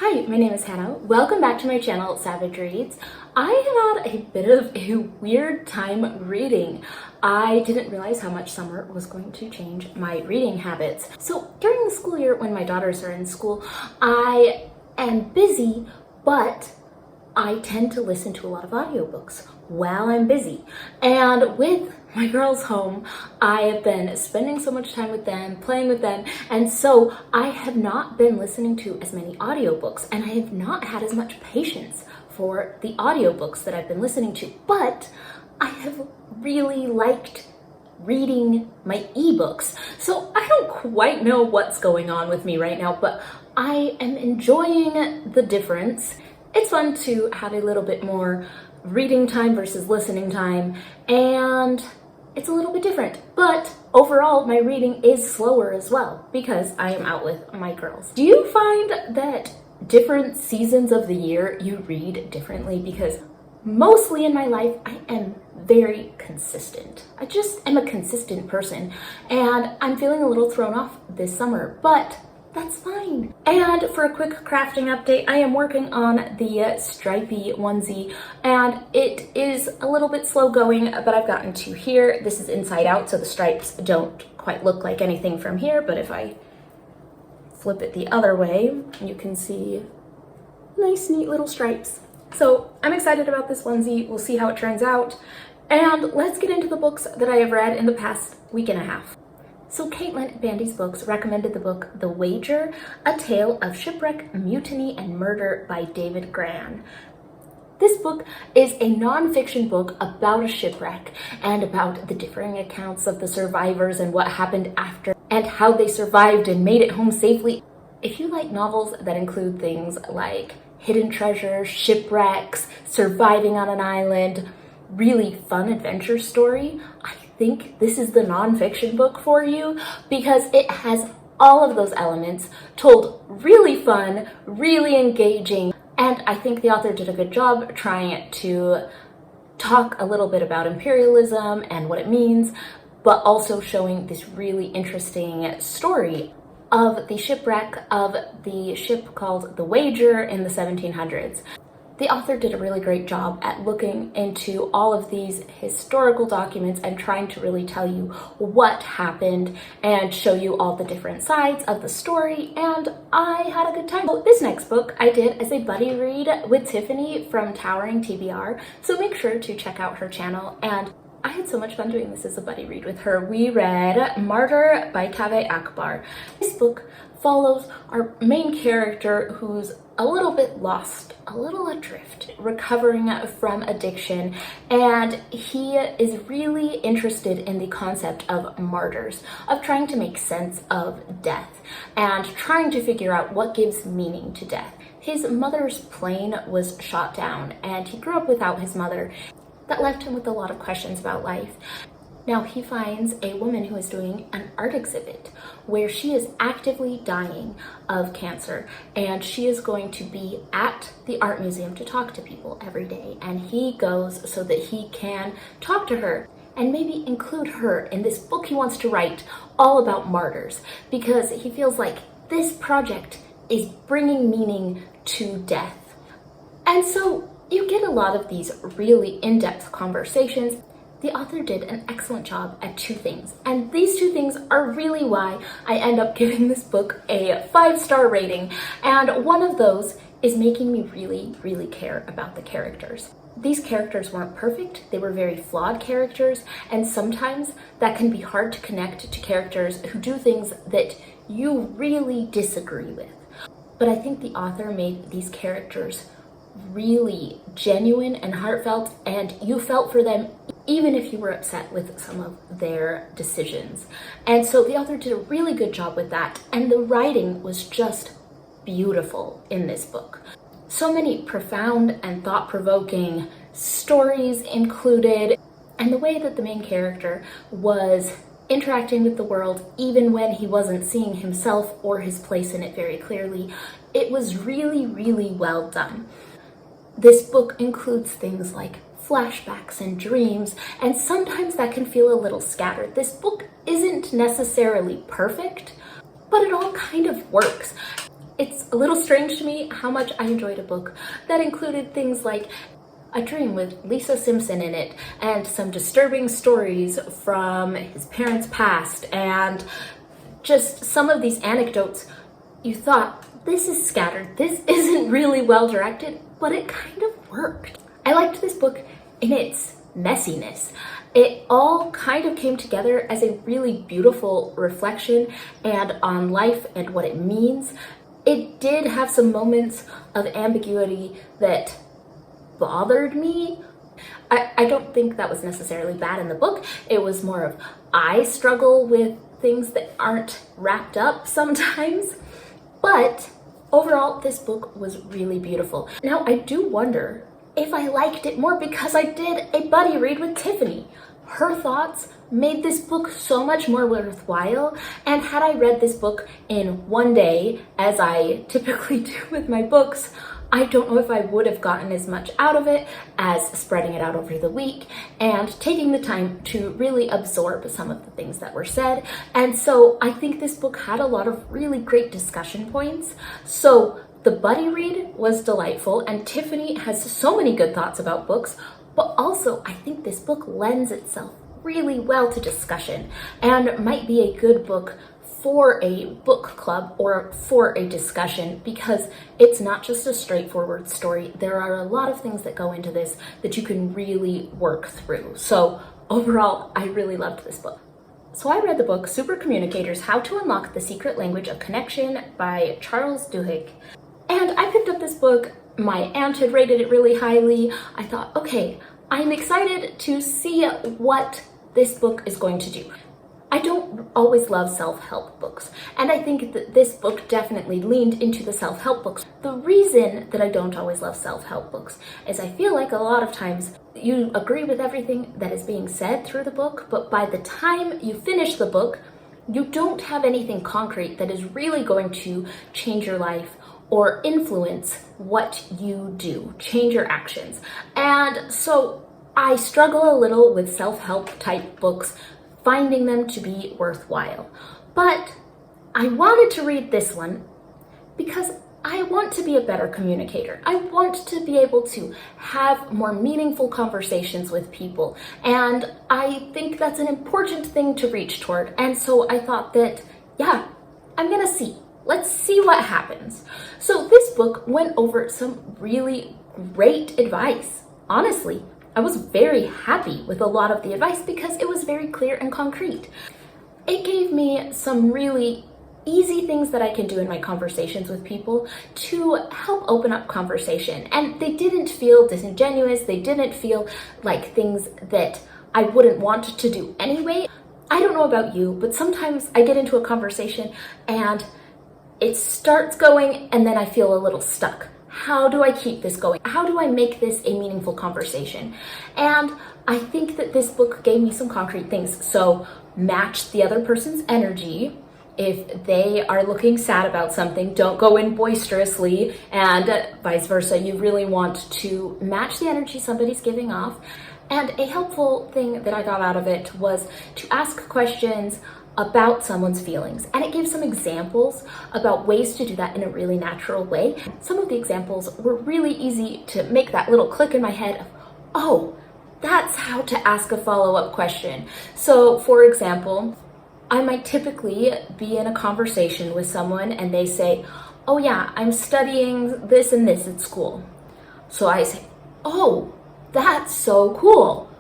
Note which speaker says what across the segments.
Speaker 1: Hi, my name is Hannah. Welcome back to my channel, Savage Reads. I have had a bit of a weird time reading. I didn't realize how much summer was going to change my reading habits. So during the school year, when my daughters are in school, I am busy, but I tend to listen to a lot of audiobooks while I'm busy. And with my girls home, I have been spending so much time with them, playing with them, and so I have not been listening to as many audiobooks, and I have not had as much patience for the audiobooks that I've been listening to, but I have really liked reading my ebooks. So I don't quite know what's going on with me right now, but I am enjoying the difference. It's fun to have a little bit more reading time versus listening time, and it's a little bit different. But overall, my reading is slower as well because I am out with my girls. Do you find that different seasons of the year you read differently? Because mostly in my life, I am very consistent. I just am a consistent person, and I'm feeling a little thrown off this summer, but that's fine. And for a quick crafting update, I am working on the stripy onesie, and it is a little bit slow going, but I've gotten to here. This is inside out, so the stripes don't quite look like anything from here, but if I flip it the other way, you can see nice, neat little stripes. So I'm excited about this onesie. We'll see how it turns out. And let's get into the books that I have read in the past week and a half. So Caitlin at Bandy's Books recommended the book The Wager, A Tale of Shipwreck, Mutiny, and Murder by David Gran. This book is a non-fiction book about a shipwreck and about the differing accounts of the survivors and what happened after and how they survived and made it home safely. If you like novels that include things like hidden treasure, shipwrecks, surviving on an island, really fun adventure story, I think this is the nonfiction book for you because it has all of those elements told really fun, really engaging, and I think the author did a good job trying to talk a little bit about imperialism and what it means, but also showing this really interesting story of the shipwreck of the ship called The Wager in the 1700s. The author did a really great job at looking into all of these historical documents and trying to really tell you what happened and show you all the different sides of the story, and I had a good time. So this next book I did as a buddy read with Tiffany from Towering TBR, so make sure to check out her channel, and I had so much fun doing this as a buddy read with her. We read Martyr by Kaveh Akbar. This book follows our main character who's a little bit lost, a little adrift, recovering from addiction, and he is really interested in the concept of martyrs, of trying to make sense of death and trying to figure out what gives meaning to death. His mother's plane was shot down, and he grew up without his mother. That left him with a lot of questions about life. Now he finds a woman who is doing an art exhibit where she is actively dying of cancer, and she is going to be at the art museum to talk to people every day, and he goes so that he can talk to her and maybe include her in this book he wants to write all about martyrs, because he feels like this project is bringing meaning to death. And so you get a lot of these really in-depth conversations. The author did an excellent job at two things, and these two things are really why I end up giving this book a 5-star rating, and one of those is making me really care about the characters. These characters weren't perfect, they were very flawed characters, and sometimes that can be hard to connect to characters who do things that you really disagree with. But I think the author made these characters really genuine and heartfelt, and you felt for them even if you were upset with some of their decisions. And so the author did a really good job with that, and the writing was just beautiful in this book. So many profound and thought-provoking stories included, and the way that the main character was interacting with the world even when he wasn't seeing himself or his place in it very clearly, it was really well done. This book includes things like flashbacks and dreams, and sometimes that can feel a little scattered. This book isn't necessarily perfect, but it all kind of works. It's a little strange to me how much I enjoyed a book that included things like a dream with Lisa Simpson in it, and some disturbing stories from his parents' past, and just some of these anecdotes. You thought, this is scattered, this isn't really well directed, but it kind of worked. I liked this book in its messiness. It all kind of came together as a really beautiful reflection and on life and what it means. It did have some moments of ambiguity that bothered me. I don't think that was necessarily bad in the book. It was more of, I struggle with things that aren't wrapped up sometimes. But overall, this book was really beautiful. Now, I do wonder if I liked it more because I did a buddy read with Tiffany. Her thoughts made this book so much more worthwhile, and had I read this book in one day, as I typically do with my books, I don't know if I would have gotten as much out of it as spreading it out over the week and taking the time to really absorb some of the things that were said. And so I think this book had a lot of really great discussion points. So the buddy read was delightful, and Tiffany has so many good thoughts about books, but also I think this book lends itself really well to discussion and might be a good book for a book club or for a discussion, because it's not just a straightforward story. There are a lot of things that go into this that you can really work through. So overall, I really loved this book. So I read the book Supercommunicators: How to Unlock the Secret Language of Connection by Charles Duhigg. And I picked up this book. My aunt had rated it really highly. I thought, okay, I'm excited to see what this book is going to do. I don't always love self-help books, and I think that this book definitely leaned into the self-help books. The reason that I don't always love self-help books is I feel like a lot of times you agree with everything that is being said through the book, but by the time you finish the book, you don't have anything concrete that is really going to change your life or influence what you do, change your actions. And so I struggle a little with self-help type books, finding them to be worthwhile. But I wanted to read this one because I want to be a better communicator. I want to be able to have more meaningful conversations with people. And I think that's an important thing to reach toward. And so I thought that, yeah, I'm gonna see. Let's see what happens. So this book went over some really great advice. Honestly, I was very happy with a lot of the advice because it was very clear and concrete. It gave me some really easy things that I can do in my conversations with people to help open up conversation. And they didn't feel disingenuous. They didn't feel like things that I wouldn't want to do anyway. I don't know about you, but sometimes I get into a conversation and it starts going and then I feel a little stuck. How do I keep this going? How do I make this a meaningful conversation? And I think that this book gave me some concrete things. So match the other person's energy. If they are looking sad about something, don't go in boisterously, and vice versa. You really want to match the energy somebody's giving off. And a helpful thing that I got out of it was to ask questions about someone's feelings, and it gave some examples about ways to do that in a really natural way. Some of the examples were really easy to make that little click in my head of, oh, that's how to ask a follow-up question. So for example, I might typically be in a conversation with someone and they say, oh yeah, I'm studying this and this at school. So I say, oh, that's so cool.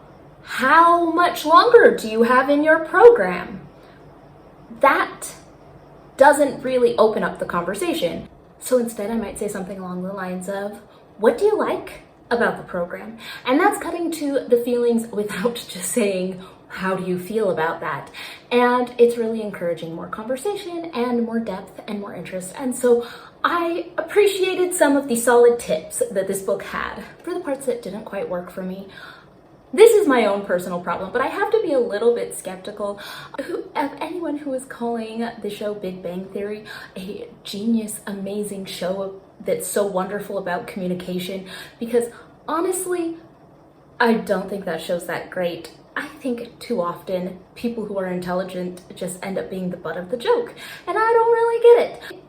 Speaker 1: How much longer do you have in your program? That doesn't really open up the conversation. So instead I might say something along the lines of, what do you like about the program? And that's cutting to the feelings without just saying, how do you feel about that? And it's really encouraging more conversation and more depth and more interest. And so I appreciated some of the solid tips that this book had. For the parts that didn't quite work for me, this is my own personal problem, but I have to be a little bit skeptical of anyone who is calling the show Big Bang Theory a genius, amazing show that's so wonderful about communication, because honestly, I don't think that show's that great. I think too often people who are intelligent just end up being the butt of the joke, and I don't really get it.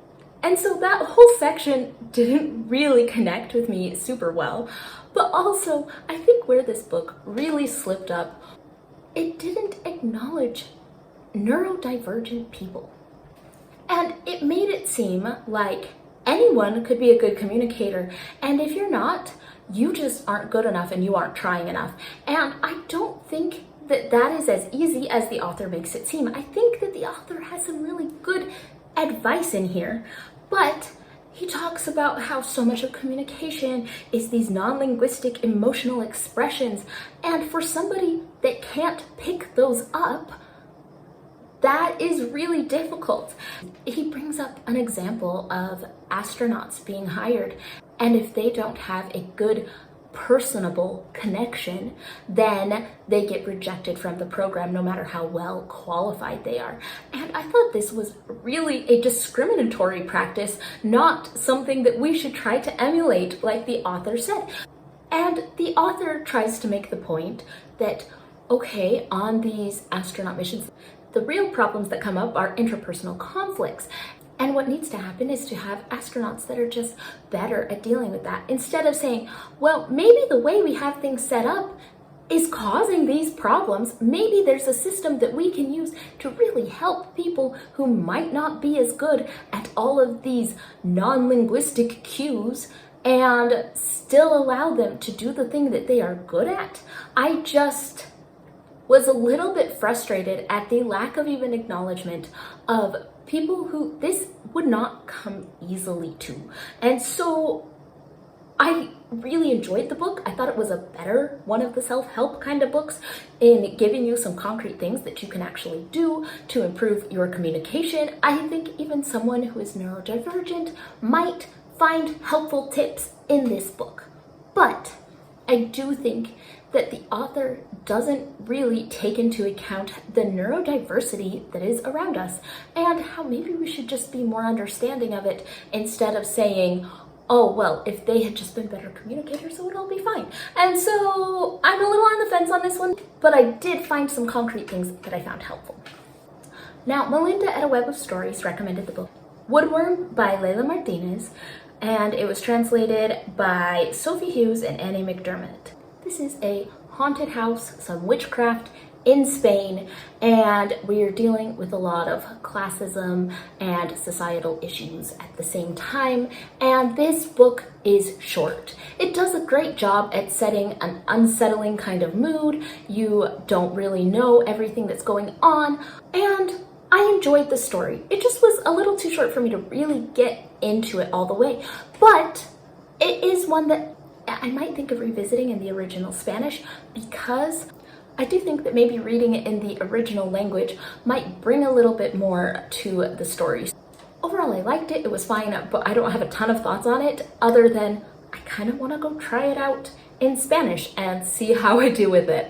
Speaker 1: And so that whole section didn't really connect with me super well. But also, I think where this book really slipped up, it didn't acknowledge neurodivergent people. And it made it seem like anyone could be a good communicator, and if you're not, you just aren't good enough and you aren't trying enough. And I don't think that that is as easy as the author makes it seem. I think that the author has some really good advice in here, but he talks about how so much of communication is these non-linguistic emotional expressions, and for somebody that can't pick those up, that is really difficult. He brings up an example of astronauts being hired, and if they don't have a good personable connection, then they get rejected from the program no matter how well qualified they are. And I thought this was really a discriminatory practice, not something that we should try to emulate, like the author said. And the author tries to make the point that, okay, on these astronaut missions, the real problems that come up are interpersonal conflicts. And what needs to happen is to have astronauts that are just better at dealing with that. Instead of saying, well, maybe the way we have things set up is causing these problems. Maybe there's a system that we can use to really help people who might not be as good at all of these non-linguistic cues and still allow them to do the thing that they are good at. I just was a little bit frustrated at the lack of even acknowledgement of people who this would not come easily to. And so I really enjoyed the book. I thought it was a better one of the self-help kind of books in giving you some concrete things that you can actually do to improve your communication. I think even someone who is neurodivergent might find helpful tips in this book. But I do think that the author doesn't really take into account the neurodiversity that is around us and how maybe we should just be more understanding of it instead of saying, oh, well, if they had just been better communicators, it would all be fine. And so I'm a little on the fence on this one, but I did find some concrete things that I found helpful. Now, Melinda at A Web of Stories recommended the book Woodworm by Leila Martinez, and it was translated by Sophie Hughes and Annie McDermott. This is a haunted house, some witchcraft in Spain, and we are dealing with a lot of classism and societal issues at the same time, and this book is short. It does a great job at setting an unsettling kind of mood. You don't really know everything that's going on, and I enjoyed the story. It just was a little too short for me to really get into it all the way, but it is one that I might think of revisiting in the original Spanish, because I do think that maybe reading it in the original language might bring a little bit more to the story. Overall, I liked it. It was fine, but I don't have a ton of thoughts on it other than I kind of want to go try it out in Spanish and see how I do with it.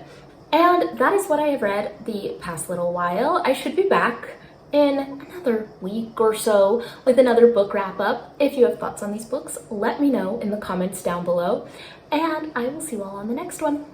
Speaker 1: And that is what I have read the past little while. I should be back in another week or so with another book wrap up. If you have thoughts on these books, let me know in the comments down below, and I will see you all on the next one.